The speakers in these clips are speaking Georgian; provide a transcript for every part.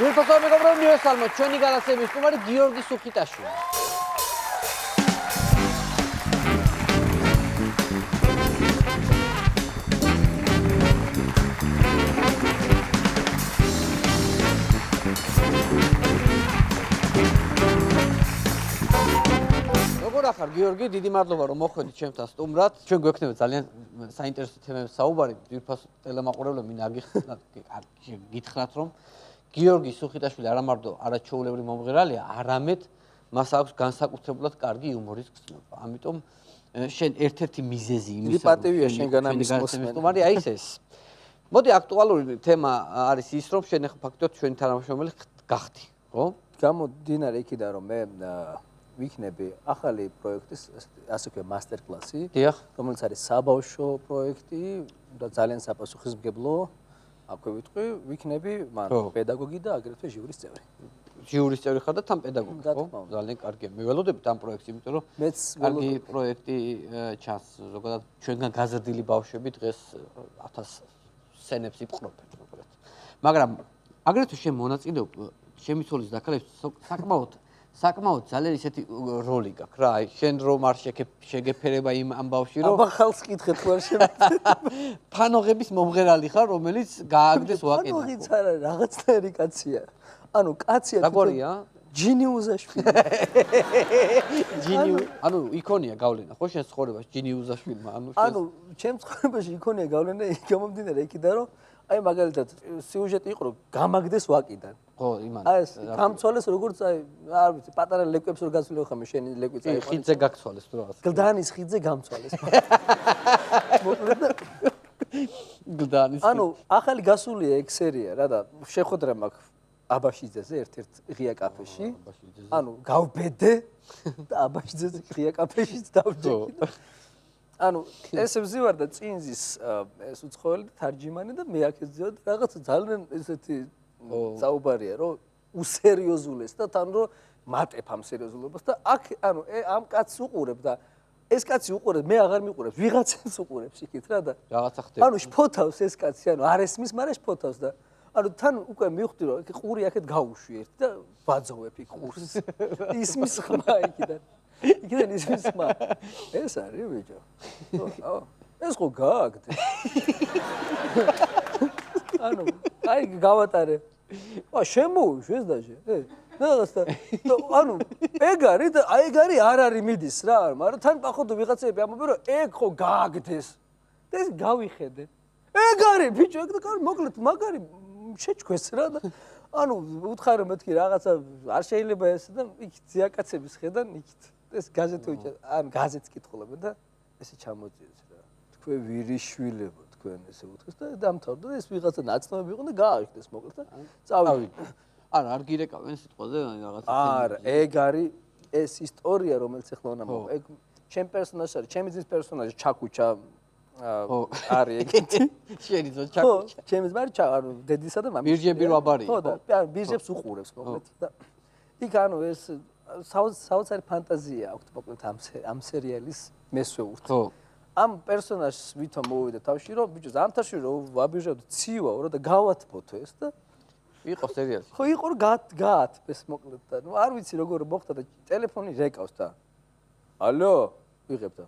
ვირტუალურ მეგობრებო, მივესალმოთ ჩვენი განაცემის სტუმარი გიორგი სუხიტაშვილი. როგორ ახარ გიორგი, დიდი მადლობა რომ მოხვედით ჩემთან სტუმრად. ჩვენ გვექნება ძალიან საინტერესო თემებზე საუბარი. ვირფას ტელემაყურებლები მინდა გითხრათ რომ გიორგი სუხიტაშვილი არა მარტო არაჩვეულებრივი მომღერალია, არამედ მას აქვს განსაკუთრებულად კარგი იუმორის გრძნობა. ამიტომ შენ ერთ-ერთი მიზეზი იმისა, რომ პატივია შენგან ამის მოსმენი აი ეს. მოდი აქტუალური თემა არის ის, რომ შენ ახლა ფაქტობრივად ჩვენი თანამშრომელი გახდი, ხო? გამომდინარე იქიდან რომ მე ვიქნები ახალი პროექტის ასე ვქო მასტერ კლასი, რომელიც არის საბავშვო პროექტი და ძალიან საპასუხისმგებლო. აქვე ვიტყვი, ვიქნები მან პედაგოგი და აგრეთვე ჟიურის წევრი. ჟიურის წევრი ხარ და თან პედაგოგი, ხო? ძალიან კარგია. მიველოდებით ამ პროექტს, იმიტომ რომ მეც კარგი პროექტი ჩანს, ზოგადად ჩვენგან გაზრდილი ბავშვები დღეს 1000 სცენებს იპყრობენ, უბრალოდ. მაგრამ აგრეთვე შენ მონაწილეობ ჩემი ცოლის დაკალებს საკმაოდ ძალიან ისეთი როლი გაქვს რა, აი შენ რომ არ შეგეფერება ამ ბავშვი რომ აბა ხალხს კითხეთ ხო არ შემიძლია ფანოღების მომღერალი ხარ რომელიც გააგდეს ვაკედა ფანოღიც არა რაღაცნაირი კაცია ანუ კაცია როგორია ჯინი უზაშვილი ჯინი ანუ იქონია გავლენა ხო შენ ცხოვრებაში ჯინი უზაშვილმა ანუ ჩემ ცხოვრებაში იქონია გავლენა გამომდინარე იქიდან რომ აი მაგალითად სიუჟეტი იყო რომ გამაგდეს ვაკიდან ხო იმან აი ეს გამცვალეს როგორც აი არ ვიცი პატარა ლეკვებს რო გაცვლილო ხამე შენი ლეკვი წაიყვანეს ხიდზე გაქცვალეს თუ რაღაც გლდანის ხიდზე გამცვალეს გლდანის ანუ ახალი გასულია ეგ სერია რა და შეხვედრა მაქვს აბაშიძეზე ერთ-ერთ ღია კაფეში ანუ გავბედე და აბაშიძეზე ღია კაფეშიც დავჯექი ანუ ეს ვზივარ და წინზის ეს უცხოელი თარჯიმანი და მე აქ ეძიოდ რაღაც ძალიან ესეთი საუბარია რომ უსერიოზულეს და თან რომ მატებ ამ სერიოზულობას და აქ ანუ ამ კაცს უყურებ და ეს კაცი უყურებს მე აღარ მიყურებს ვიღაცას უყურებს იქით რა და რაღაცა ხდება ანუ შფოთავს ეს კაცი ანუ არ ესმის მაგრამ შფოთავს და ანუ თან უკვე მივხვდი რომ ყური აქეთ გავუშვი ერთ და ვაძოვებ იქ ყურს ისმის ხმა იქიდან იქიდან ისმის ხმა ეს არის ბიჭო ეს ხო გააგდე ანუ აი გავატარე შემოუშვეს დაჟე რაღაცა ანუ ეგ არის და აი ეგ არის არ არის მიდის რა მაგრამ თან პახოდო ვიღაცები ამბობენ რომ ეგ ხო გააგდეს და ეს გავიხედე ეგ არის ბიჭო ეგ და მოკლედ მაგარი შეჩქვეს რა და ანუ უთხარი მეთქი რაღაცა არ შეიძლება ეს და იქ ძიაკაცების ხედან იქით ეს გაზეთი უჭა ან გაზეთს კითხულობენ და ესე ჩამოწიეს რა თქვენ ვირიშვილებო თქვენ ესე უთხრეს და დამთავრდა და ეს ვიღაცა ნაცნობი იყო და გააიხდეს მოკლედ და წავიდა არა არ გირეკავენ სიტყვაზე რაღაცა არა ეგ არის ეს ისტორია რომელიც ახლა უნდა მოვა ეგ ჩემ პერსონაჟი არის ჩემი ძის პერსონაჟი ჩაკუჩა არის ეგეთი შენი ძო ჩაკუჩა ჩემი ძმა არის ანუ დედისა და მამის ბირჟები რო აბარი ხო და ბირჟებს უყურებს მოკლედ და იქ ანუ ეს საოცარი ფანტაზია აქვს მოკლედ ამ სერიალის მესვეურთ ხო ამ პერსონაჟს ვითომ მოვიდა თავში რომ ბიჭო ზამთარში რომ ვაბიჟავ ცივა რა და გავათბოთო ეს და იყო სერიალში ხო იყო რომ გაათბეს მოკლედ და ნუ არ ვიცი როგორ მოხდა და ტელეფონი რეკავს და ალო ვიღებ და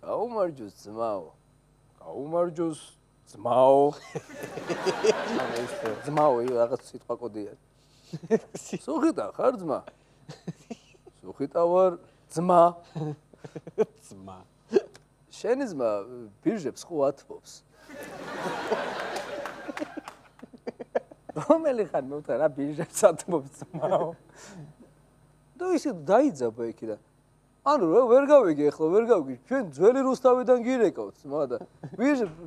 გაუმარჯოს ძმაო გაუმარჯოს ძმაო ძმაო რაღაც სიტყვა კოდია სუხიტა ხარ ძმა სუხიტა ვარ ძმა ძმა შენი ძმა ბირჟებს ხო ათბობს რომელი ხარ მე ვთქვა რა ბირჟებს ათბობს ძმაო და ისე დაიძაბა იქიდან ანუ ვერ გავიგე ახლა ვერ გავიგე ჩვენ ძველი რუსთავიდან გირეკავთ ძმა და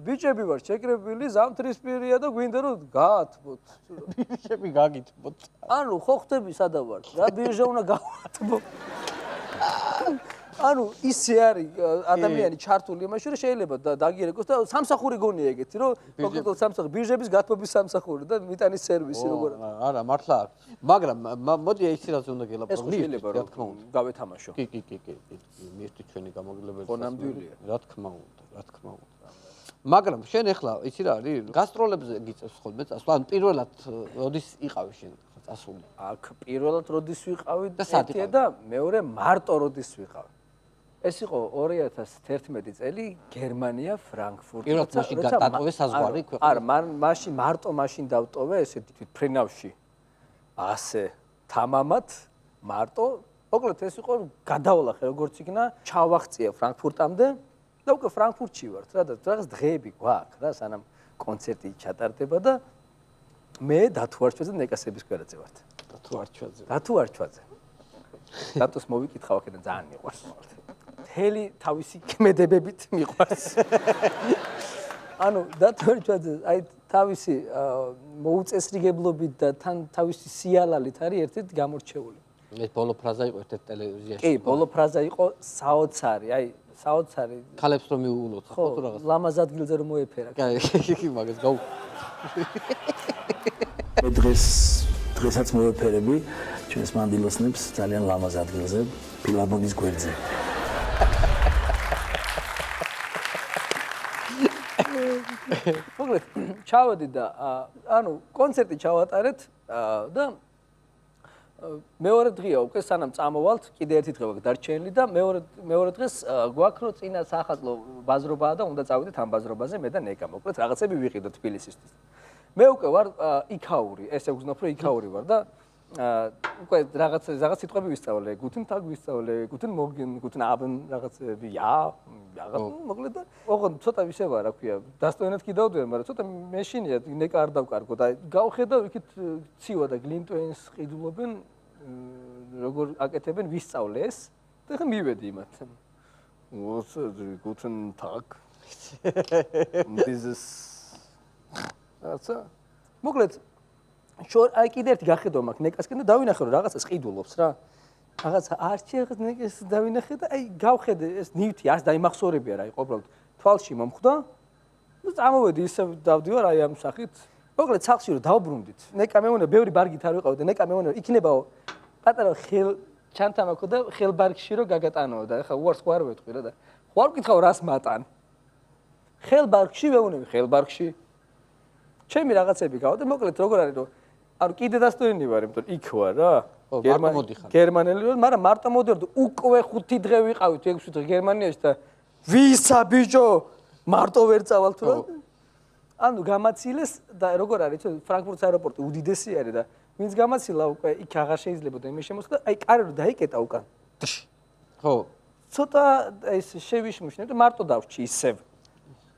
ბიჭები ვარ შეკრებილი ზამთრისპირია და გვინდა რომ გაათბოთ ბიჭები გაგითბოთ ანუ ხო ხტები სადა ვარ რა ბირჟა უნდა გავათბო ანუ ისე არის ადამიანი ჩართული იმაში რომ შეიძლება დაგირეკოს და სამსახური გონია ეგეთი რომ კონკრეტულ სამსახური ბირჟების გათბობის სამსახური და მიტანის სერვისი როგორ არა მართლა მაგრამ მოდი ეს რაზე უნდა გელაპარაკო ეს შეიძლება რა თქმა უნდა გავეთამაშო კი მისთვის ჩვენი გამოგებლებელს ხო ნამდვილია რა თქმა უნდა მაგრამ შენ ახლა იცი რა არის? გასტროლებზე გიწევს ხოლმე წასვლა. ან პირველად როდის იყავი შენ წასული? აქ პირველად როდის ვიყავი და სად ერთია და მეორე მარტო როდის ვიყავი. ეს იყო 2011 წელი გერმანია ფრანკფურტი. პირველად მაშინ დატოვე საზღვარი ქვეყანა. არა, მაშინ მარტო დავტოვე ესე თვითფრენავში. ასე თამამად მარტო მოკლედ ეს იყო გადავლახე როგორც იქნა ჩავახწია ფრანკფურტამდე და უკვე ფრანკფურტში ვართ რა და რაღაც დღეები გვაქვს რა სანამ კონცერტი ჩატარდება და მე დათუარჩვაძე ნეკასების კვერაძე ვართ. დათუარჩვაძე. დათოს მოვიკითხავ აქედან ძალიან მიყვარს. მთელი თავისი ქმედებებით მიყვარს. ანუ დათუარჩვაძე აი თავისი მოუწესრიგებლობით და თან თავისი სიალალით არის ერთ-ერთი გამორჩეული. ეს ბოლო ფრაზა იყო ერთ-ერთ ტელევიზიაში. კი, ბოლო ფრაზა იყო საოცარი, აი საოცარი. ქალებს რომ მიუულოთ ხო თუ რაღაც. ლამაზ ადგილზე რომ მოეფერა. კი, მაგას გაუ. მე დღესაც მოვეფერები ჩვენს მანდილოსნებს ძალიან ლამაზ ადგილზე, ფილარმონის გვერდზე. მოკლედ, ჩავედი და ანუ კონცერტი ჩავატარეთ და მეორე დღეა უკვე სანამ წამოვალთ, კიდე ერთი დღე გვაქვს დარჩენილი და მეორე დღეს გვაქვს რომ წინა საახალწლო ბაზრობაა და უნდა წავიდეთ ამ ბაზრობაზე მე და ნეკა. მოკლედ რაღაცები ვიყიდოთ თბილისისთვის. მე უკვე ვარ იქაური, ესე ვგზნობ რომ იქაური ვარ და უკვე რაღაც სიტყვები ვისწავლე, guten tag ვისწავლე, guten morgen, guten abend რაღაცები, რაღაც მოკლედ და ოღონდ ცოტა ისე ვარ, რა ქვია, დასტოენად კი დავდივარ, მაგრამ ცოტა მეშინია, ნეკა არ დავკარგო და გავხედავ იქით ცივა და გლინტვეინს ყიდულობენ, როგორ აკეთებენ, ვისწავლე ეს და ხა მივედი იმათ. guten tag. Dieses აცა მოკლედ აი კიდე ერთი გახედო მაქვს ნეკასკენ და დავინახე რომ რაღაცას ყიდულობს რა. რაღაცა არჩი რაღაც ნეკას დავინახე და აი გავხედე ეს ნივთი ას დაიმახსოვრებია რა იყო უბრალოდ თვალში მომხვდა. და წამოვედი ისე დავდივარ აი ამ სახით. მოკლედ სახლში რომ დავბრუნდით. ნეკა მეუნა ბევრი ბარგით არ ვიყავ და ნეკა მეუნა იქნებაო პატარა ხელ ჩანთა მაქვს და ხელბარგში რომ გაგატანო და ეხა უარს ხوار ვეთქვი რა და ხوار ვკითხავ რას მატან. ხელბარგში მეუნები ხელბარგში ჩემი რაღაცები გავა და მოკლედ როგორ არის რომ ანუ კიდე დასტოენი ვარ, იმიტომ იქ ვარ რა. გერმანელი ვარ, მაგრამ მარტო მოდიარ და უკვე 5 დღე ვიყავით 6 დღე გერმანიაში და ვისა ბიჭო მარტო ვერ წავალ თუ რა. ანუ გამაცილეს და როგორ არის თქო ფრანკფურტის აეროპორტი უდიდესი არის და ვინც გამაცილა უკვე იქ აღარ შეიძლებოდა იმის შემოსვლა და აი კარი რომ დაიკეტა უკან. ხო. ცოტა ეს შევიშმუშნე და მარტო დავრჩი ისევ.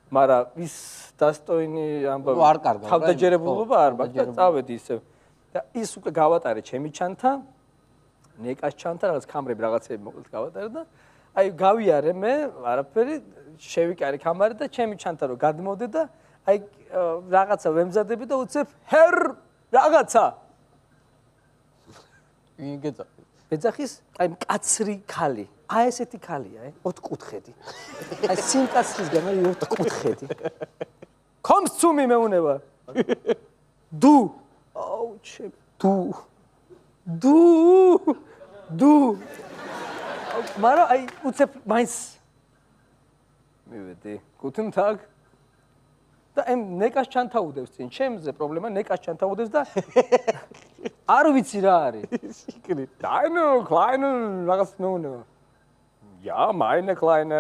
მაგრამ ის დასტოინი ამბავი არ კარგავ რა. თავდაჯერებულობა არ მაქვს და წავედი ისევ. და ის უკვე გავატარე ჩემი ჩანთა, ნეკას ჩანთა, რაღაც კამრები რაღაცები მოკლედ გავატარე და აი გავიარე მე, არაფერი, შევიკარე კამარი და ჩემი ჩანთა რო გადმოვდე და აი რაღაცა ვემზადები და უცებ ჰერ რაღაცა. ვინ გეძახი? ეძახის აი მკაცრი ქალი. აი ესეთი ქალია, აი 4 კუთხედი. აი სიმკაცრისგან არის 4 კუთხედი. Kommst zu mir მეუნება. Du. აუ ჩემ. Du. მაგრამ აი უცებ მაინც მივედი. Guten Tag. და ამ ნეკას ჩანთაუდებს წინ. ჩემზე პრობლემა ნეკას ჩანთაუდებს და არ ვიცი რა არის. სიკრი. Deine kleine რაღაც მეუნება. Ja, meine kleine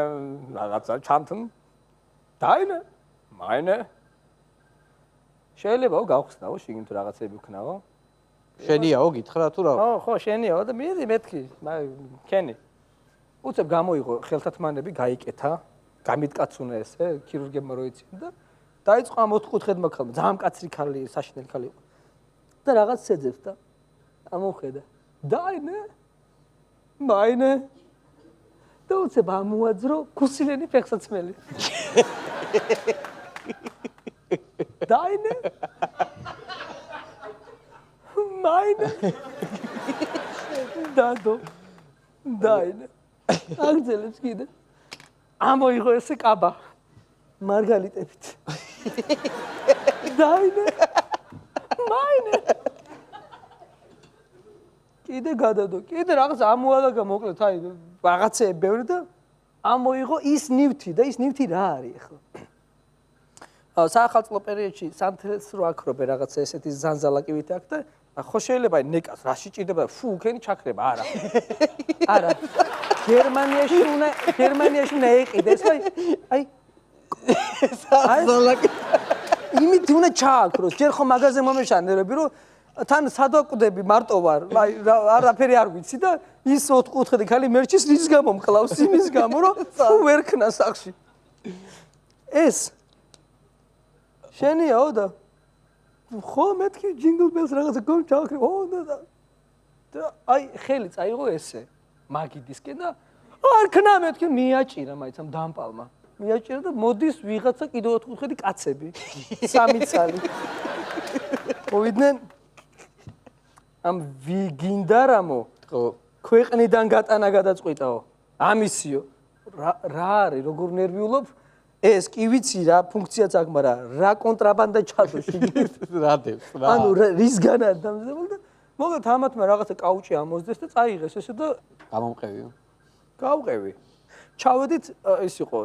რაღაცა ჩანთმ. Deine, meine. შეიძლება გავხსნაო, შიგნით რაღაცები ვქნაო. შენიაო, გითხრა თუ რა? ხო, შენიაო და მიდი მეთქი, კენი. უცებ გამოიღო ხელთათმანები, გაიკეთა, გამიტკაცუნა ესე, ქირურგებმა როიციან და დაიწყო ამ 4 კუთხედმა ქალმა, ძალიან მკაცრი ქალი, საშინელი ქალი იყო. და რაღაც შეძებს და ამოხედა. Deine, meine. და უცებ ამოაძრო ქუსილენი ფეხსაცმელი. Deine? Meine? Dado. Deine. აგზელებს კიდე. ამოიღო ესე კაბა. მარგალიტებით. Deine? Meine? კიდე გადადო. კიდე რაღაც ამოალაგა მოკლედ აი რაღაცეები ბევრი და ამოიღო ის ნივთი და ის ნივთი რა არის ახლა? საახალწლო პერიოდში სანთელს რო აქრობე რაღაცა ესეთი ზანზალაკივით აქ და ხო შეიძლება აი ნეკას რაში ჭირდება ფუ უკენი ჩაქრება არა არა გერმანიაში უნდა ეყიდეს აი ზალაკი იმით უნდა ჩააქროს ჯერ ხო მაღაზიაზე მომეშანერები რომ თან სადაკვდები მარტო ვარ აი არაფერი არ ვიცი და ის ოთხკუთხედი ხალი მერჩის რის გამო მკლავს იმის გამო რომ თუ ვერ ქნა სახში ეს შენიაო და ხო მეთქი ჯინგლ ბელს რაღაცა გონ ჩააქრე და აი ხელი წაიღო ესე მაგიდისკენ და არ ქნა მეთქი მიაჭირა მაინც ამ დამპალმა მიაჭირა და მოდის ვიღაცა კიდევ ოთხკუთხედი კაცები სამი ცალი მოვიდნენ ამ ვიგინდა რამო ხო ქვეყნიდან გატანა გადაწყვიტაო ამისიო რა არის როგორ ნერვიულობ ეს კი ვიცი რა ფუნქციაც აქვს მაგრამ რა კონტრაბანდა ჩადო შიგნით რადებს რა ანუ რისგან არ დამზადებულ და მოგეთ ამათმა რაღაცა კაუჭი ამოზდეს და წაიღეს ესე და გამომყევიო გავყევი ჩავედით ის იყო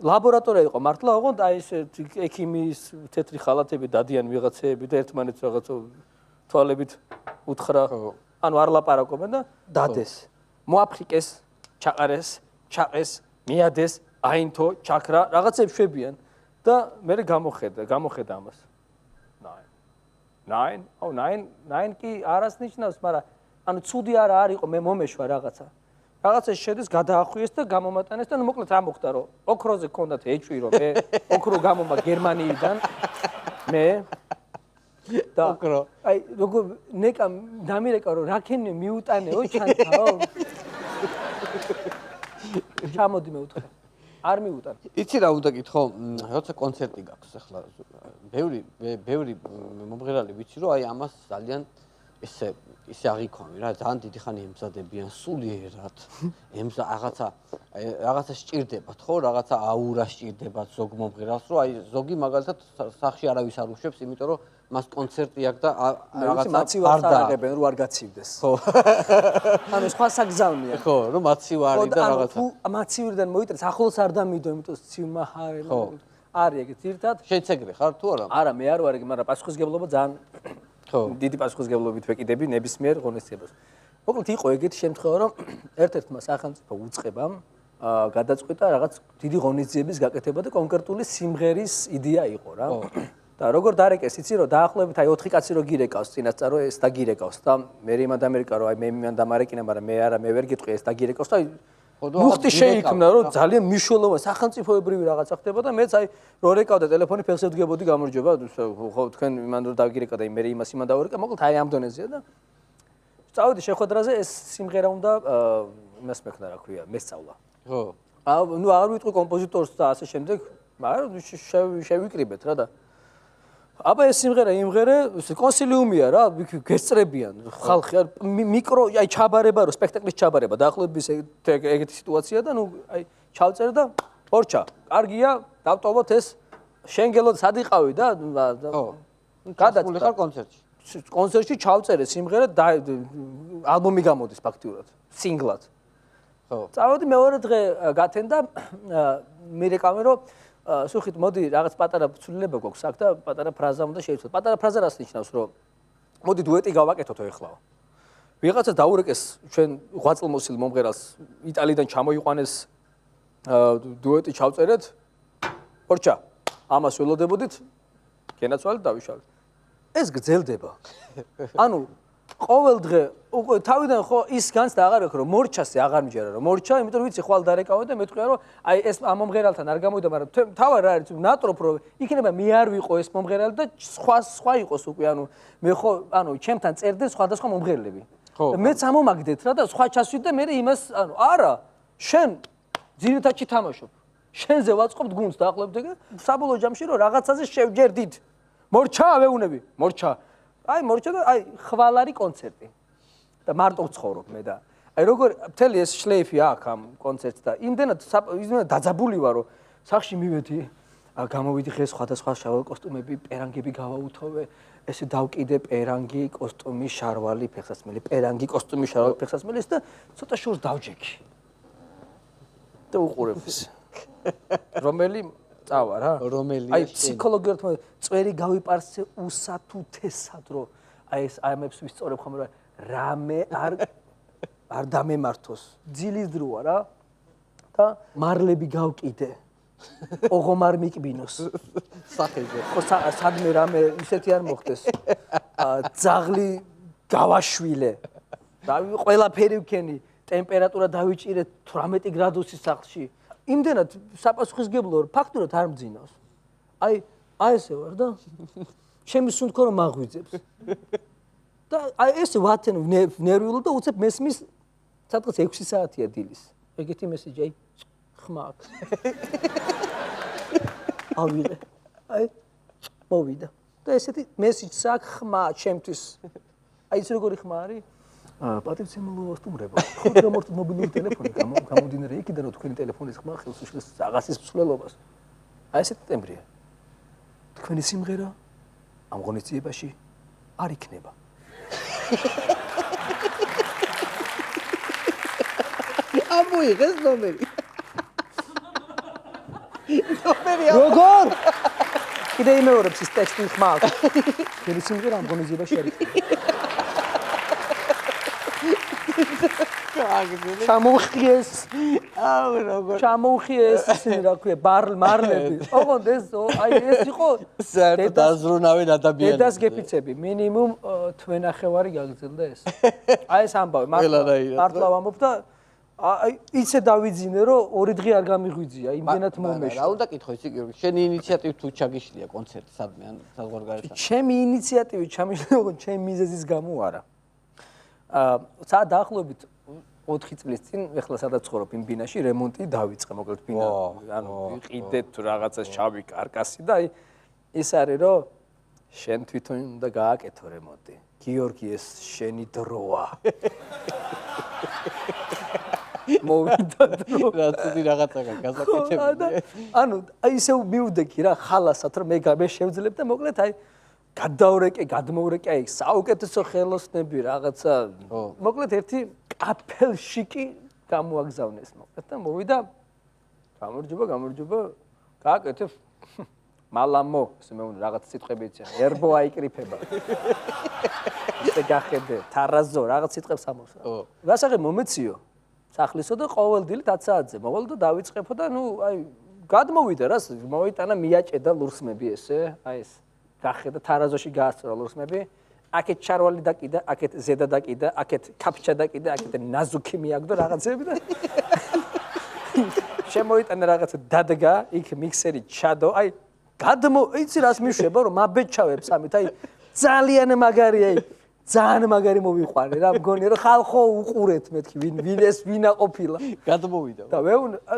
ლაბორატორია იყო მართლა ოღონდ აი ეს ექიმის თეთრი ხალათები დადიან ვიღაცეები და ერთმანეთს რაღაცა თვალებით უთხრა ანუ არ ლაპარაკობენ და დადეს მოაფრიკეს ჩაყარეს ჩაყეს მიადეს აინთო ჩაქრა რაღაცებს შვებიან და მე გამოხედა ამას 9 კი არას ნიშნავს მაგრამ ანუ ცუდი არა არისო მე მომეშვა რაღაცა შედის გადაახვიეს და გამომატანეს და მოკლედ რა მოხდა რომ ოქროზე ქონდათ ეჭვი რომ მე ოქრო გამომვა გერმანიიდან მე და ოქრო აი როგორ ნეკა დამირეკა რომ რაკენი მიუტანეო ჩანთაო ჩამოდი მე უთხრა არ მიუტან იცი რა უნდა გითხო როცა კონცერტი გაქვს ახლა ბევრი მომღერალი ვიცი რომ აი ამას ძალიან ესე აღიქვამი რა ძალიან დიდი ხანი ემზადებიან სულიერად რაღაცა სჭირდებათ ხო რაღაცა აურა სჭირდებათ ზოგ მომღერალს რომ აი ზოგი მაგალითად სახში არავის არ უშვებს იმიტომ რომ მას კონცერტი აქვს და რაღაცა მაცივარს არაღებენ რომ არ გაცივდეს ხო ანუ სხვა საგზავნია ხო რომ მაცივარი და რაღაცა თუ მაცივირიდან მოიტრეს ახლოს არ დამიდო იმიტომ ცივმაჰარე არის ეგ ძირთად შეცეგრე ხარ თუ არა არა მე არ ვარ ეგ მაგრამ პასუხისგებლობა ძალიან ხო დიდი პასუხისგებლობით ვეკიდები ნებისმიერ ღონისძიებას მოკლედ იყო ეგეთი შემთხვევა რომ ერთ-ერთმა სახელმწიფო უწყებამ გადაწყვიტა რაღაც დიდი ღონისძიების გაკეთება და კონკრეტული სიმღერის იდეა იყო რა და როგორ დარეკეს იცი რომ დაახლოებით აი 4 კაცი რო გირეკავს წინასწარ რომ ეს დაგირეკავს და მე იმან დამერიკა რომ აი მე იმან დამარეკინა მაგრამ მე არა მე ვერ გიტყვი ეს დაგირეკავს და აი მუხტი შეიქმნა რომ ძალიან მნიშვნელოვანი სახელმწიფოებრივი რაღაცა ხდება და მეც აი რო რეკავდა ტელეფონი ფეხზე ვდგებოდი გამარჯობა ხო თქვენ იმან რო დაგირეკა და მე იმას იმან დავერეკა მოკლედ აი ამ დონეზეა და წავედი შეხვედრაზე ეს სიმღერა უნდა იმას მექნა რა ქვია მესწავლა ხო ნუ არ ვიტყვი კომპოზიტორს და ასე შემდეგ მაგრამ შევიკრიბეთ რა და აბა ეს სიმღერა იმღერე კონსილიუმია რა გესწრებიან ხალხი არ მიკრო აი ჩაბარება რო სპექტაკლის ჩაბარება დაახლოებით ეგეთი სიტუაცია და ნუ აი ჩავწერე და ორჩა კარგია დავტოვოთ ეს შენგელოდ სად იყავი და ხო გადაწყვეტე ხარ კონცერტში ჩავწერე სიმღერა და ალბომი გამოდის ფაქტიურად სინგლად ხო წავედი მეორე დღე გათენდა მირეკავენ რომ სუხით მოდი რაღაც პატარა ცვლილება გვაქვს აქ და პატარა ფრაზა უნდა შეიცვალოთ. პატარა ფრაზა რას ნიშნავს რომ მოდი დუეტი გავაკეთოთო ეხლა. ვიღაცა დაურეკეს ჩვენ ღვაწლმოსილ მომღერალს იტალიიდან ჩამოიყვანეს დუეტი ჩავწერეთ. ორჩა ამას ველოდებოდით გენაცვალეთ დავიშალეთ. ეს გძელდება. ანუ ყოველ დღე უკვე თავიდან ხო ის განს და აღარ ვექრო მორჩასე აღარ მიჯერა რომ მორჩა იმიტომ რომ ვიცი ხვალ დარეკავე და მეთქვია რომ აი ეს ამ მომღერალთან არ გამოვიდა მაგრამ თავარ რა არის ნატროფ რომ იქნება მე არ ვიყო ეს მომღერალი და სხვა იყოს უკვე ანუ მე ხო ანუ ჩემთან წერდნენ სხვადასხვა მომღერლები და მეც ამომაგდეთ რა და სხვა ჩასვით და მე იმას ანუ არა შენ ძირითადში თამაშობ შენზე ვაწყობთ გუნდს დაახლოებით ეგ საბოლოო ჯამში რომ რაღაცაზე შევჯერდით მორჩა ვეუნები მორჩა აი მორჩა და აი ხვალარი კონცერტი და მარტო ვცხოვრობ მე და აი როგორ მთელი ეს შლეიფი აქვს ამ კონცერტს და იმდენად დაძაბული ვარ რომ სახში მივედი გამოვიდი ხე სხვადასხვა შავ კოსტუმები პერანგები გავაუთოვე ესე დავკიდე პერანგი კოსტუმი შარვალი ფეხსაცმელი პერანგი კოსტუმი შარვალი ფეხსაცმელი და ცოტა შორს დავჯექი და უყურებ ის რომელი წავა რა. რომელია აი ფსიქოლოგიურად წვერი გავიპარსე უსათუთესად რომ აი ეს ამებს ვისწორებ ხომ რა რამე არ დამემართოს. ძილის დროა რა და მარლები გავკიდე. ოღომ არ მიკბინოს. სახეზე. ხო სადმე რამე ისეთი არ მოხდეს. ძაღლი გავაშვილე. და ყველაფერი ვქენი, ტემპერატურა დავიჭირე 18 გრადუსის სახლში. იმდენად საპასუხისგებლოა, ფაქტურად არ მძინავს. აი ესე ვარ და ჩემი სუნთქო რომ მაღვიძებს. და აი ესე ვათენ ნერვიულ და უცებ მესმის სადღაც 6 საათია დილის. ეგეთი მესიჯი აი ხმა აქვს. ავიღე. აი მოვიდა. და ესეთი მესიჯს აქვს ხმა ჩემთვის. აი ის როგორი ხმა არის? პატივცემულო სტუმრებო. ხო გამორთ მობილური ტელეფონი გამოდინარე იქიდან რომ თქვენი ტელეფონის ხმა ხელს უშლის აღასის მსვლელობას. აი ესეთი ტემბრია. თქვენი სიმღერა ამ ღონისძიებაში არ იქნება. ამოიღეს ნომერი. როგორ? კიდე იმეორებს ის ტექსტი ხმა აქვს. თქვენი სიმღერა ამ ღონისძიებაში არ იქნება. ჩამოუხიეს. აუ როგორ. ჩამოუხიეს ისინი რა ქვია მარლები. ოღონდ ეს აი ეს იყო საერთოდ დაზრუნავენ ადამიანები. დედას გეფიცები მინიმუმ თვენახევარი გაგრძელდა ეს. აი ეს ამბავი მართლა ვამბობ და აი იცე დავიძინე რომ 2 დღე არ გამიღვიძია იმდენად მომეშ. რა უნდა კითხო ისი გიორგი, შენი ინიციატივით თუ ჩაგიშლია კონცერტი სადმე ან საზღვარგარეთთან? ჩემი ინიციატივით ჩამიშლია, ჩემი მიზეზის გამო არა. საათ დაახლოებით 4 წლის წინ ეხლა სადაც ცხოვრობ იმ ბინაში რემონტი დავიწყე მოკლედ ბინა ანუ ვიყიდეთ თუ რაღაცა შავი კარკასი და აი ის არის რომ შენ თვითონ უნდა გააკეთო რემონტი გიორგი ეს შენი დროა მოვიდა დრო რა თქმა რაღაცა გასაკეთებული ანუ აი ისე მივდექი რა ხალასად რომ მე შევძლებ და მოკლედ აი გადმოვრეკე აი საუკეთესო ხელოსნები რაღაცა მოკლედ ერთი კაფელში კი გამოაგზავნეს მოკლედ და მოვიდა გამარჯობა გააკეთებ მალამო ესე მე უნდა რაღაც სიტყვები იციან ერბო აიკრიფება ესე გახედე თარაზო რაღაც სიტყვებს ამოვსა გასაღე მომეციო სახლისო და ყოველდღე 10 საათზე მოვალ და დავიწყებო და ნუ აი გადმოვიდა რა მოიტანა მიაჭედა ლურსმები ესე აი ეს გახედა თარაზოში გაასწორა ლურსმები აქეთ ჩარვალი დაკიდა აქეთ ზედა დაკიდა აქეთ კაფჩა დაკიდა აქეთ ნაზუქი მიაგდო რაღაცები და შემოიტანა რაღაცა დადგა იქ მიქსერი ჩადო აი იცი რას მიშვება რომ მაბეჭავებს ამით აი ძალიან მაგარია აი ძალიან მაგარი მოვიყვარე რა მგონი რომ ხალხო უყურეთ მეთქი ვინა ყოფილა გადმოვიდა და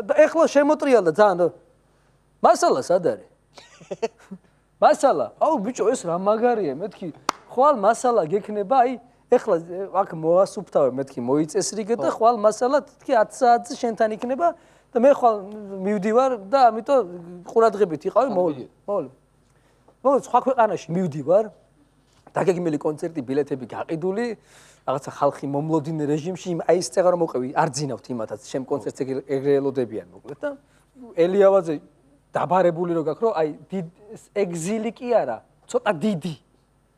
და ეხლა შემოტრიალდა ძალიან მასალა სად არის მასალა აუ ბიჭო ეს რა მაგარია მეთქი ხვალ მასალა გექნება აი ეხლა აქ მოასუფთავე მეთქი მოიწესრიგე და ხვალ მასალა თქი 10 საათზე შენთან იქნება და მე ხვალ მივდივარ და ამიტომ ყურადღებით იყავი მოვლი სხვა ქვეყანაში მივდივარ დაგეგმილი კონცერტი ბილეთები გაყიდული რაღაცა ხალხი მომლოდინე რეჟიმში აი ეს წეღარო მოყევი არ ძინავთ იმათაც შემ კონცერტს ეგრე ელოდებიან მოკლედ და ელიავაძე დაბარებული რო გაქვს რომ აი ეგზილი კი არა ცოტა დიდი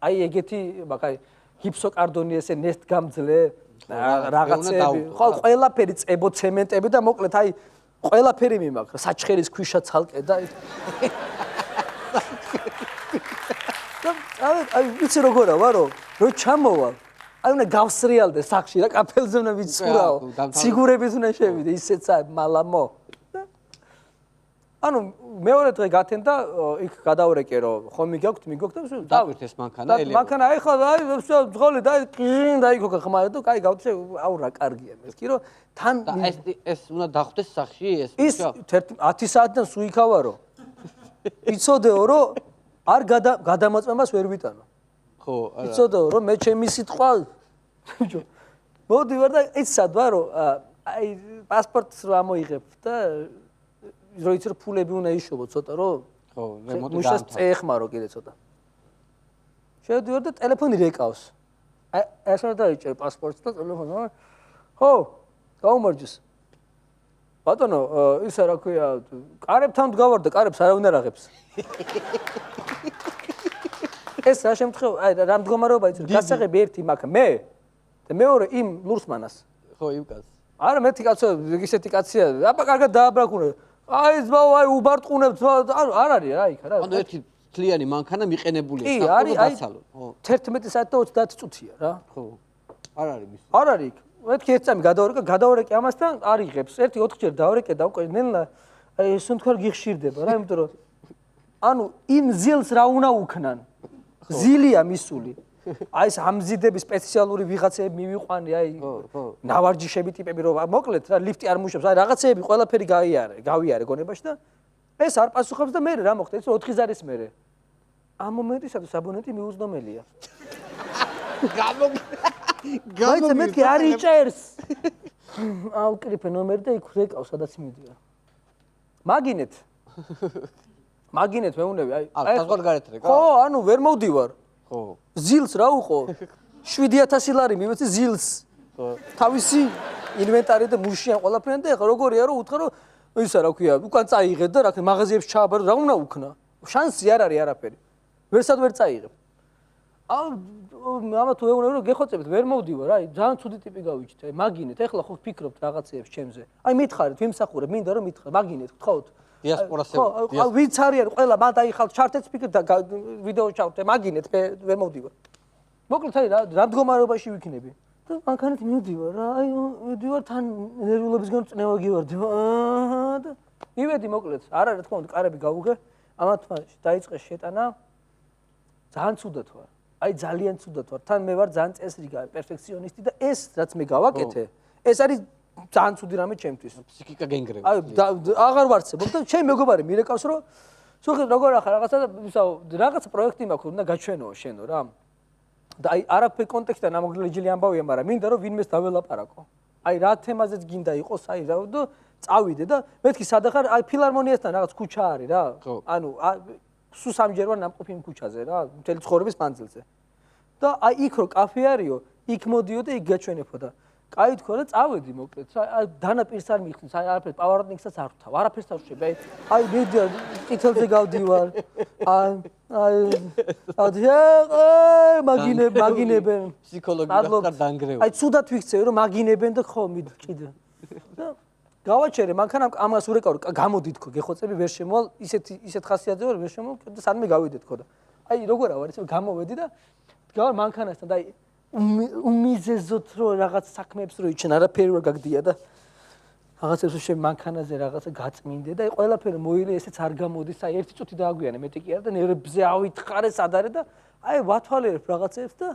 აი ეგეთი მაგარი ჰიპსოკარდონი ესე ნესტგამძლე რაღაცები ხო ყველაფერი წებო ცემენტები და მოკლედ აი ყველაფერი მიმაქრა საჩხერის ქვიშა ცალკე და აი ვიცი როგორა ვარო რო ჩამოვალ აი უნდა გავსრიალდე სახში რა კაფელზე უნდა ვიცურაო სიგურებით უნდა შევიდე ისეც მალამო ანუ მეორე დღე გათენდა იქ გადავრეკე რომ ხომ მიგაქვთ და დავით ეს მანქანა ელია მანქანა აი ხა აი ძღოლი და კჟინ და იქ ხმარა და კაი გავწე აუ რა კარგია მეთქი რომ თან ეს უნდა დახვდეს სახში ეს 10 საათიდან სულ იქავარო იცოდეო რომ არ გადამოწმებას ვერ ვიტანო ხო არა იცოდეო რომ მე ჩემი სიტყვა ბიჭო მოდივარ და ის სად ვარ რომ აი პასპორტს რა მოიღებ და როიცი რომ ფულები უნდა იშოვო ცოტა რომ ხო რემონტი მუშას წეხმარო კიდე ცოტა შევდივარ და ტელეფონი რეკავს აი ესა დაიჭერ პასპორტს და ტელეფონი ხო გაუმარჯოს ბატონო, ისა რა ქვია, კარებთან ვდგავარ და კარებს არავინ არ აღებს. ეს რა შემთხვევა, აი რა მდგომარეობა იცი, გასაღები ერთი მაქვს მე და მეორე იმ ლურსმანას. ხო, იმ კაცს. არა, მეთი კაცო, ისეთი კაცია, აბა კარგად დააბრაკუნე. აი ზბაო, აი უბარტყუნებ, არ არის რა იქ რა. ანუ ერთი თლიანი მანქანა მიყენებულია კი, საყურე არის, გასალო. ხო. 11 საათი და 30 წუთია რა. ხო. არ არის მის. არ არის იქ. მეთქი ერთ წამი გადავარეკე ამასთან, არ იღებს. ერთი 4 ჯერ დავარეკე და უკვე ნელა აი ეს თქვენ გიხშირდება რა, იმიტომ რომ ანუ იმ ზილს რა უნდა უქნან. ზილია მისული. აი ეს ამზიდები სპეციალური ვიღაცები მივიყვანი, აი ნავარჯიშები ტიპები რომ მოკლედ რა ლიფტი არ მუშაობს, აი რაღაცეები ყველაფერი გავიარე გონებაში და ეს არ პასუხობს და მე რა მოხდა, ეს 4 ზარის მერე. ამ მომენტისათვის აბონენტი მიუზდომელია. გაიცე მეთქი არ იჭერს. ავკრიფე ნომერი და იქ რეკავს სადაც მიდია. მაგინეთ მეუნები აი საზღვარგარეთ რეკა. ხო, ანუ ვერ მოვდივარ. ხო. ზილს რა უყო? 7000 ლარი მივეცი ზილს. ხო. თავისი ინვენტარი და მუშიან ყველაფერი და ეხლა როგორია რომ უთხრა რომ ისა რა ქვია, უკან წაიღეთ და რა ქვია, მაღაზიებს ჩააბარო, რა უნდა უქნა? შანსი არ არის არაფერი. ვერსად ვერ წაიღებ. ამა თუ ეუბნები რომ გეხოცებთ, ვერ მოვდივარ, აი ძალიან ცუდი ტიპი გავიჩით, აი მაგინეთ, ეხლა ხო ვფიქრობთ რაღაცეებს ჩემზე. აი მითხარით, ვიმსახურებ, მინდა რომ მითხარ, მაგინეთ, გთხოვთ. დიასპორას ხო, ვინც არიან ყველა მან დაიხალთ ჩარტებს ფიქრობ და ვიდეო ჩავთე, მაგინეთ, ვერ მოვდივარ. მოკლედ აი რა მდგომარეობაში ვიქნები? და მანქანით მივდივარ რა, აი მივდივარ თან ნერვიულობისგან წნევა გივარდება. და მივედი მოკლედ, არა რა თქმა უნდა, კარები გავუღე, ამათ დაიწყე შეტანა. ძალიან ცუდად ვარ. აი ძალიან ცუდად ვარ. თან მე ვარ ძალიან წესრიგი, პერფექციონისტი და ეს რაც მე გავაკეთე, ეს არის ძალიან ცუდი რამე ჩემთვის. ფსიქიკა გენგრევა. აი აღარ ვარცებობ და ჩემი მეგობარი მირეკავს რომ სულ როგორ ახლა რაღაცა რაღაცა პროექტი მაქვს, უნდა გაჩვენო შენო რა. და აი არაფერ კონტექსტთან ამოგლეჯილი ამბავია, მაგრამ მინდა რომ ვინმეს დაველაპარაკო. აი რა თემაზეც გინდა იყოს, აი რა და წავიდე და მეთქი სადახარ აი ფილარმონიასთან რაღაც ქუჩა არის რა. ანუ სულ სამჯერ ვარ ნამყოფი იმ ქუჩაზე რა, მთელი ცხოვრების მანძილზე. და აი იქ რო კაფე არისო, იქ მოდიო და იქ გაჩვენებო და კაი თქვა და წავედი მოკლედ. აი დანაპირს არ მიხსნის, აი არაფერ პავაროტნიკსაც არ ვთავ, არაფერს არ ვშები. აი მე კითელზე გავდივარ. მაგინებენ. ფსიქოლოგიურად დანგრევა. აი ცუდად ვიქცევი რომ მაგინებენ და ხო კიდე. და გავაჩერე მანქანამ ამას ურეკავ გამოდი თქო გეხოცები ვერ შემოვალ ისეთ ხასიათზე ვარ ვერ შემოვალ და სადმე გავიდე თქო და აი როგორ ავარ ისე გამოვედი და გავარ მანქანასთან და აი უმიზეზოთ რომ რაღაც საქმეებს რო იჩენ არაფერი რო გაგდია და რაღაცებს რო შე მანქანაზე რაღაცა გაწმინდე და აი ყველაფერი მოილე ესეც არ გამოდის აი ერთი წუთი დააგვიანე მეტი კი არა და ნერვებზე ავითხარე სად არის და აი ვათვალიერებ რაღაცებს და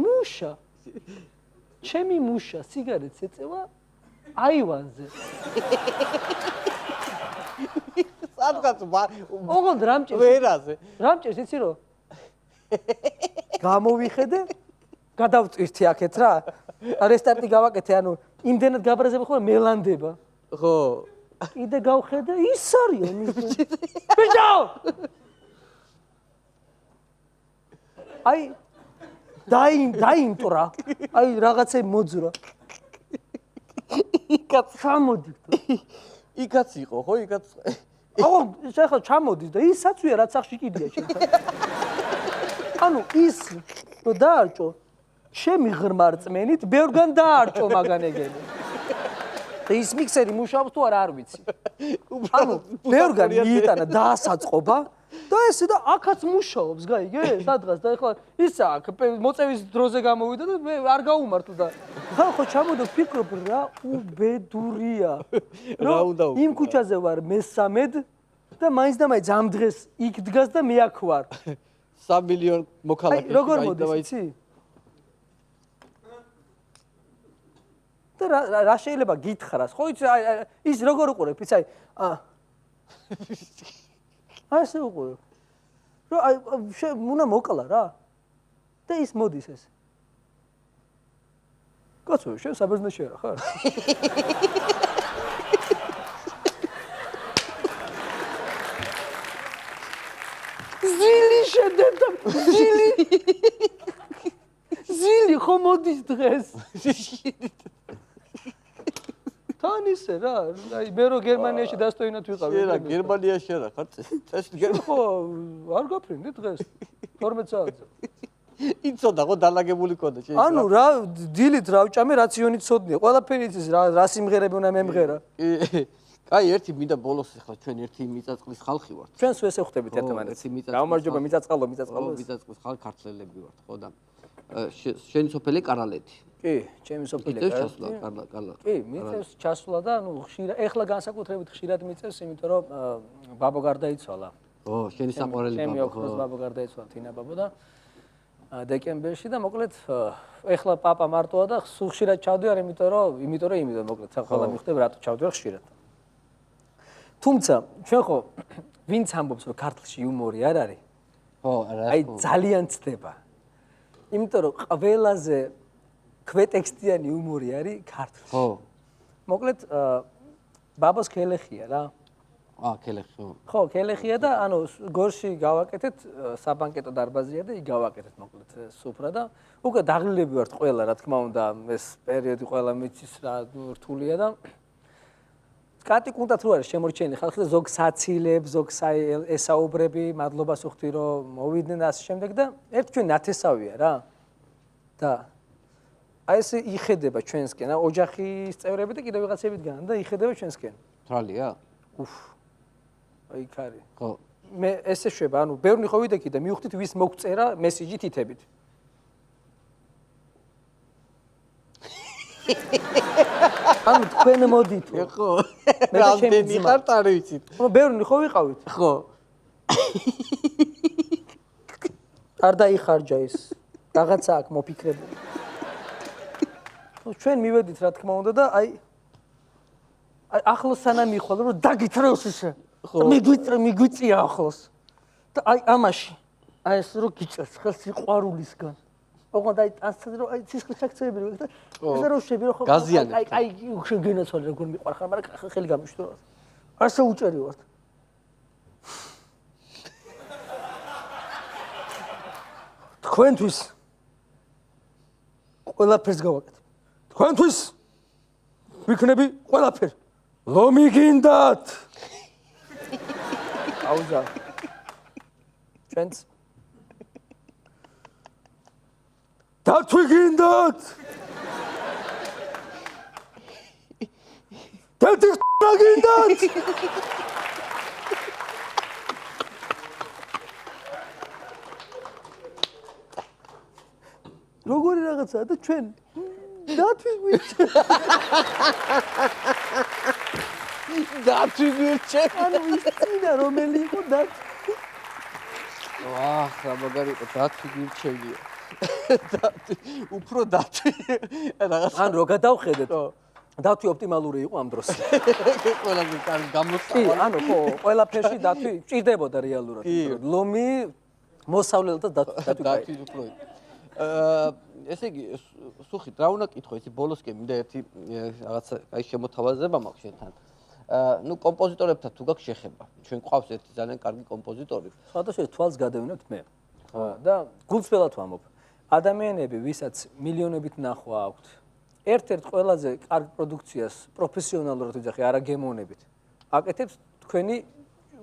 მუშა ჩემი მუშა სიგარეტს ეწევა აივანზე. სადღაც ოღონდ რამჭერს ვერაზე. რამჭერს იცი რომ გამოვიხედე, გადავწვირთი აქეთ რა. რესტარტი გავაკეთე, ანუ იმდენად გაბრაზები ხოლმე მელანდება. ხო. კიდე გავხედე, ის არიან ის. ბიჭო! აი დაინტრა. აი რაღაცე მოძრა. იქაც ჩამოდით. იქაც იყო, ხო, იქაც. აუ, შეხა ჩამოდის და ისაცვია რაც ახში კიდია შეხა. ანუ ის დაარჭო ჩემი ღრმარწმენით ბევრგან დაარჭო მაგანეგელი. და ის მიქსერი მუშაობს თუ არა არ ვიცი. ანუ ბევრგან მიიტანა დაასაწყობა და ესე და აქაც მუშაობს, გაიგე? სადღაც და ეხლა ისა აქ მოწევის დროზე გამოვიდა და მე არ გაუმართო და ხო ჩამოდა ფიქრობ რა უბედურია. რა უნდა იმ ქუჩაზე ვარ მე-13 და მაინც და მაინც ამ დღეს იქ დგას და მე აქ ვარ. 3 მილიონ მოქალაქე. აი როგორ მოდის იცი? და რა შეიძლება გითხრას? ხო იცი ის როგორ უყურებ იცი აი ასე უყურებ. რომ აი უნდა მოკლა რა. და ის მოდის ეს. კაცო, შენ საბერძნეთში არა ხარ? ზილი შედედა, ზილი ხო მოდი მოდის დღეს. თან ისე რა, აი მე რო გერმანიაში დასტოინად ვიყავი. რა გერმანიაში არა ხარ წესი ხო, არ გაფრინდი დღეს 12 საათზე. იცოდა ხო დალაგებული ქონდა შეიძლება. ანუ რა დილით რა ვჭამე რაციონით სოდნია. ყველაფერი იცის რა სიმღერები უნდა მემღერა. კაი ერთი მინდა ბოლოს ახლა ჩვენ ერთი მიწაწყლის ხალხი ვართ. ჩვენს ვეს ეხტებით ერთმანეთს. გამარჯობა მიწაწყალო. მიწაწყლის ხალხი ქართველები ვართ ხო და შენი სოფელი კარალეთი. კი, ჩემი სოფელი კარლა. კი, მიწევს ჩასვლა და ანუ ხშირად ეხლა განსაკუთრებით ხშირად მიწევს, იმიტომ რომ ბაბო გარდაიცვალა. ო, შენი საყვარელი ჩემი ოქროს ბაბო გარდაიცვალა თინა ბაბო და დეკემბერში და მოკლედ ეხლა პაპა მარტოა და სულ ხშირად ჩავდივარ, იმიტომ რომ მოკლედ ხოლმე მივხვდები რატო ჩავდივარ ხშირად. თუმცა ჩვენ ხო ვინც ამბობს რომ ქართლში იუმორი არ არის? ხო, არა. აი ძალიან ცდება. იმიტომ რომ ყველაზე ქვეტექსტიანი იუმორი არის ქართლში. ხო. მოკლედ ბაბოს ქელეხია რა. ქელეხი ხო. ხო, ქელეხია და ანუ გორში გავაკეთეთ, საბანკეტო დარბაზია და იქ გავაკეთეთ მოკლედ სუფრა და უკვე დაღლილები ვართ ყველა, რა თქმა უნდა, ეს პერიოდი ყველა მიცის რა რთულია და კატი კუნდათ რო არის შემორჩენილი ხალხი და ზოგ საცილებს, ზოგ ესაუბრები, მადლობას ვუხდი რომ მოვიდნენ და ასე შემდეგ და ერთ ჩვენ ნათესავია რა. და აი ეს იხედება ჩვენსკენ, ოჯახის წევრები და კიდევ ვიღაცები დგანან და იხედება ჩვენსკენ. თრალია? უფ. აი ქარი. ხო. მე ესე შვება, ანუ ბევრი ხო ვიდექი და მივხვდით ვის მოგწერა მესიჯი თითებით. ანუ თქვენ მოდით. ხო. რამდენი ხართ არ ვიცით. ხო, ბევრი ხო ვიყავით? ხო. არ დაიხარჯა ის. რაღაცა აქვს მოფიქრებული. ჩვენ მივედით რა თქმა უნდა და აი ახლოს სანამ მიხვალ რომ დაგითრევს ისე. მიგვიწია ახლოს. და აი ამაში აი ეს რო გიწევს ხელს სიყვარულისგან. ოღონდ აი ასეთი რომ აი სისხლის აქცევები რო და ესე რო შევი რომ ხო აი შენ გენაცვალე როგორ მიყვარხარ, მაგრამ ხელი გამიშტო. ასე უჭერი ვარ. თქვენთვის ყველაფერს გავაკეთებ. თქვენთვის ვიქნები ყველაფერი. ლომი გინდათ. აუზა. ჩვენც დათვი გინდათ. დათვი გინდათ. როგორი რაღაცაა და ჩვენ დათვი გვიჭერთ. დათვი გვიჭერთ. ანუ ისინა რომელი იყო დათვი. ვაჰ, რა მაგარი იყო დათვი გვიჭერია. უფრო დათვი. რაღაც ან რო გადავხედეთ. დათვი ოპტიმალური იყო ამ დროს. ყველაზე კარგი გამოსწავლა. კი, ანუ ხო, ყველაფერში დათვი ჭირდებოდა რეალურად. ლომი მოსავლელთა დათვი უფრო იყო. ესე იგი, სუხით, რა უნდა კითხო, იცი ბოლოსკენ მინდა ერთი რაღაცა აი შემოთავაზება მაქვს შენთან. ნუ კომპოზიტორებთან თუ გაქვს შეხება. ჩვენ გვყავს ერთი ძალიან კარგი კომპოზიტორი. სხვადასხვა თვალს გადავინოთ მე. და გულწრფელად ვამბობ. ადამიანები, ვისაც მილიონობით ნახვა აქვთ, ერთ-ერთ ყველაზე კარგ პროდუქციას პროფესიონალურად ვიძახი, არა გემოვნებით. აკეთებს თქვენი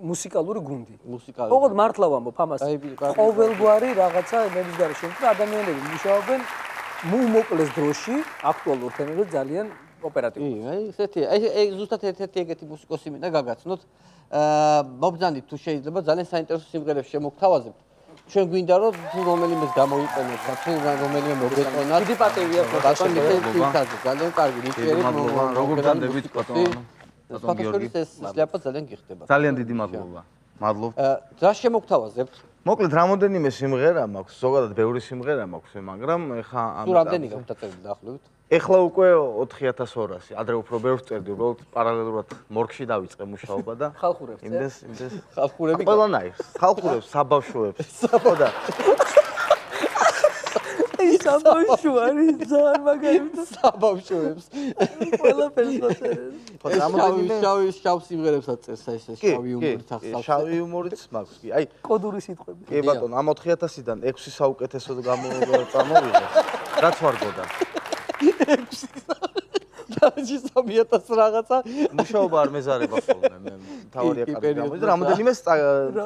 მუსიკალური გუნდი. ოღონდ მართლა ვამბობ ამას. ყოველგვარი რაღაცა იმედის გარეშე, რომ ადამიანები მუშაობენ მოუკლეს დროში, აქტუალურ თემებზე ძალიან ოპერატიულად. კი, აი ესეთი, აი ზუსტად ერთ-ერთი ეგეთი მუსიკოსი მინდა გაგაცნოთ. მობრძანით თუ შეიძლება ძალიან საინტერესო სიმღერებს შემოგთავაზებთ. ჩვენ გვინდა რომ რომელიმეს გამოიყენოთ, ჩვენ რომელიმე მოგეყონათ. დიდი პატივია ბატონო, ძალიან კარგი, ნიჭიერი როგორ განდებით ბატონო. ფოტოშოპის ეს სლაპა ძალიან გიხდება. ძალიან დიდი მადლობა. მადლობთ. რა შემოგთავაზებთ? მოკლედ რამოდენიმე სიმღერა მაქვს, ზოგადად ბევრი სიმღერა მაქვს, მაგრამ ეხა თუ რამდენი გაქვთ დაწერილი დაახლოებით? ეხლა უკვე 4200, ადრე უფრო ბევრს წერდი, უბრალოდ პარალელურად მორგში დავიწყე მუშაობა და ხალხურებს. იმდეს ხალხურები ყველანაირს, ხალხურებს, საბავშვოებს. ხო და საბავშვო არის ძალიან მაგარი და საბავშვოებს. ყველაფერს მოწერენ. შავ სიმღერებსაც წერს ეს შავი იუმორით ახსავს. შავი იუმორით მაქვს კი. აი, კოდური სიტყვები. კი ბატონო, ამ 4000-დან 6 საუკეთესოდ წამოვიღე. რაც ვარგოდა. დაჟე 3000 რაღაცა. მუშაობა არ მეზარება ხოლმე მე. თავი აკადემია გამოდით, რამოდენიმე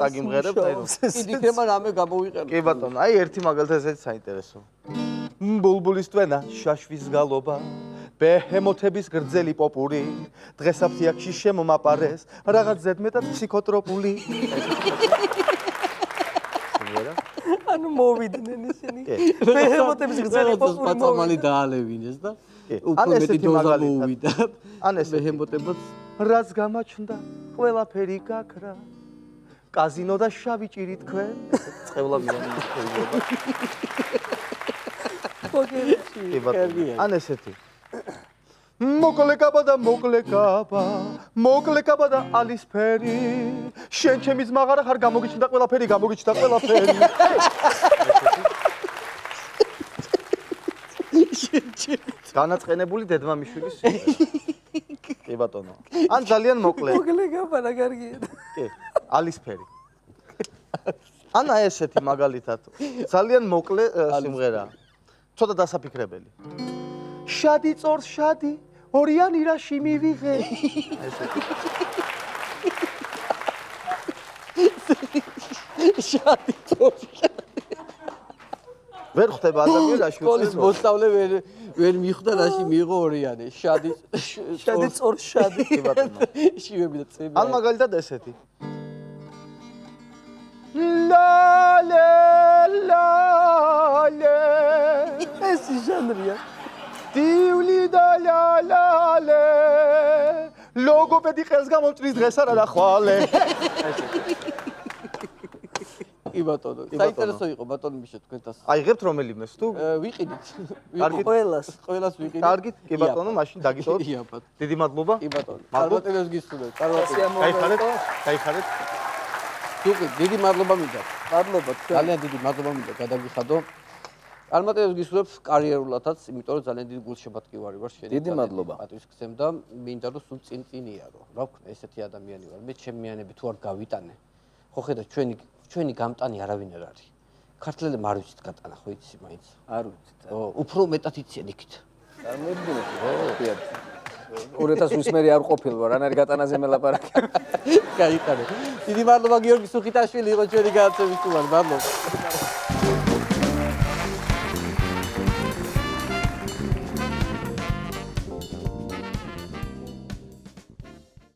წაგიმღერებთ, აი რომ. კიდე თემა რამე გამოვიყენო. კი ბატონო, აი ერთი მაგალითად ესეც საინტერესო. ბულბულის ტვენა, შაშვის გალობა, ბეჰემოთების გრძელი პოპური, დღეს აფთიაქში შემომაპარეს, რაღაც ზედმეტად ფსიქოტროპული. ანუ მოვიდნენ ისინი. ბეჰემოთების გრძელი პოპური პაწამალი დაალევინეს და უფრო ან მეტი ესეთი დოზა მაგალითად. მოუვიდა. ან ესეთი. ბეჰემოთებად რაც გამაჩნდა, ყველაფერი გაქრა. კაზინო და შავი ჭირი თქვენ. წევლა მიანი შეიძლება. პოკერში. კი ბატონო. ან ესეთი. მოკლე კაბა და მოკლე კაბა, მოკლე კაბა და ალისფერი. შენ ჩემი ძმაღარა ხარ, გამოგიჩნდა ყველაფერი, გამოგიჩნდა ყველაფერი. განაწყენებული დედმამიშვილის სიმღერა. კი ბატონო. ან ძალიან მოკლე. მოკლე გაბანა კარგია. კი, ალისფერი. ან აი ესეთი მაგალითად. ძალიან მოკლე სიმღერა. ცოტა დასაფიქრებელი. შადი წორს შადი, ორიანი რაში მივიღე. ესეთი. შადი წორს ვერ ხვდება ადამიანაში სკოლის მოსწავლე ვერ მიხვდა რაში მიიღო ორიანი. შადი წორს შადი. კი ბატონო. შივები და წები. ან მაგალითად ესეთი. ლა ლა ლა ლა ეს ჟანრია. დივლი და ლა ლა ლა ლოგოპედი ხელს გამომწრის დღეს არა ნახვალე. კი ბატონო. საინტერესო იყო ბატონო მიშა თქვენთან. აიღებთ რომელიმეს თუ? ვიყიდით. კარგით. ყველას ვიყიდით. კარგით, კი ბატონო, მაშინ დაგიტოვოთ. ია ბატონო. დიდი მადლობა. კი ბატონო. მადლობა. წარმატებებს გისურვებთ. წარმატებებს. გაიხარეთ? გაიხარეთ? თუკი დიდი მადლობა მინდა. მადლობა თქვენ. ძალიან დიდი მადლობა მინდა გადაგიხადო. წარმატებებს გისურვებ კარიერულადაც, იმიტომ რომ ძალიან დიდი გულშემატკივარი ვარ შენი. დიდი მადლობა. პატივისცემ და მინდა რომ სულ წინიარო. რა ვქნა, ესეთი ადამიანი ვარ. მე ჩემი მიანები თუ არ გავიტანე. ხო ხედავ ჩვენი გამტანი არავინ არ არის. ქართველებმა არ ვიცით გატანა, ხო იცი მაინც. არ ვიცით. უფრო მეტად იციან იქით. წარმოიდგინეთ, ხიად. 2000 მერი არ ყოფილ ვარ, ან არის გატანაზე მელაპარაკე. გაიტანე. დიდი მადლობა გიორგი სუხიტაშვილი იყო ჩვენი გადაცემის სტუმარი. მადლობა.